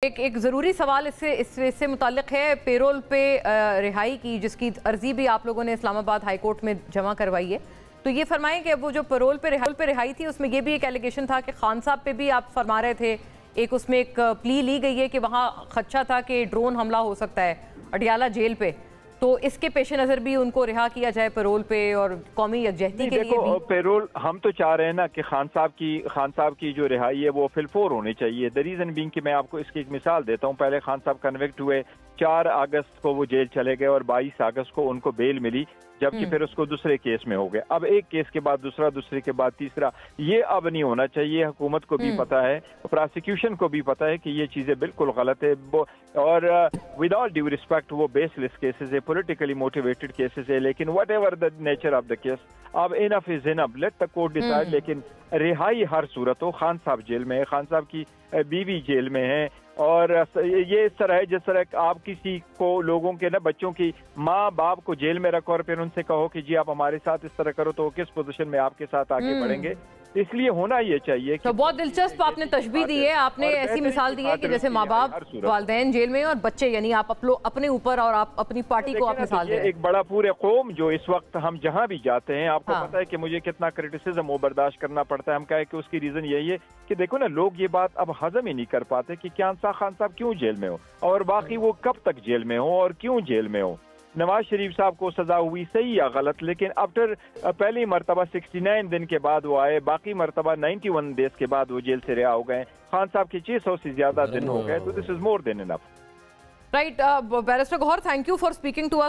एक ज़रूरी सवाल इससे मुताल्लिक है पेरोल पे रिहाई की, जिसकी अर्जी भी आप लोगों ने इस्लामाबाद हाई कोर्ट में जमा करवाई है। तो ये फरमाएं कि वो जो पेरोल पे रिहाई थी उसमें ये भी एक एलिगेशन था कि खान साहब पे भी आप फरमा रहे थे, एक उसमें एक प्ली ली गई है कि वहाँ खदशा था कि ड्रोन हमला हो सकता है अडियाला जेल पे, तो इसके पेश नज़र भी उनको रिहा किया जाए पेरोल पे और कौमी यकजहती के लिए भी। पेरोल हम तो चाह रहे हैं ना कि खान साहब की जो रिहाई है वो फिलफोर होनी चाहिए। द रीज़न बीइंग कि मैं आपको इसकी एक मिसाल देता हूँ। पहले खान साहब कन्विक्ट हुए, 4 अगस्त को वो जेल चले गए और 22 अगस्त को उनको बेल मिली, जबकि फिर उसको दूसरे केस में हो गए। अब एक केस के बाद दूसरा, दूसरे के बाद तीसरा, ये अब नहीं होना चाहिए। हुकूमत को भी पता है, प्रोसिक्यूशन को भी पता है कि ये चीजें बिल्कुल गलत है और विद ऑल ड्यू रिस्पेक्ट वो बेसलेस केसेस है, पॉलिटिकली मोटिवेटेड केसेस है। लेकिन whatever the nature of the case, अब enough is enough, let the court decide. लेकिन रिहाई हर सूरत हो। खान साहब जेल में है, खान साहब की बीवी जेल में है और ये इस तरह है जिस तरह आप किसी को, लोगों के ना बच्चों की माँ बाप को जेल में रखो और फिर उनसे कहो कि जी आप हमारे साथ इस तरह करो, तो किस पोजीशन में आपके साथ आगे बढ़ेंगे। इसलिए होना ये चाहिए कि तो बहुत दिलचस्प आपने तशबीह दी है, आपने ऐसी मिसाल दी है कि जैसे माँ बाप वालिदैन जेल में और बच्चे, यानी आप अपने ऊपर और आप अपनी पार्टी को आप मिसाल दे। एक बड़ा पूरे कौम जो इस वक्त हम जहाँ भी जाते हैं, आपको पता है कि मुझे कितना क्रिटिसिज्म वो बर्दाश्त करना पड़ता है। हम कहें कि उसकी रीजन यही है कि देखो ना, लोग ये बात अब हजम ही नहीं कर पाते कि खान साहब क्यों जेल में हो और बाकी वो कब तक जेल में हो और क्यों जेल में हो। नवाज शरीफ साहब को सजा हुई, सही या गलत, लेकिन आफ्टर पहली मरतबा 69 दिन के बाद वो आए, बाकी मरतबा 91 डेज के बाद वो जेल से रिहा हो गए। खान साहब के 600 से ज्यादा दिन हो गए, तो this is more than enough. Right, barrister Gauhar, thank you for speaking to us.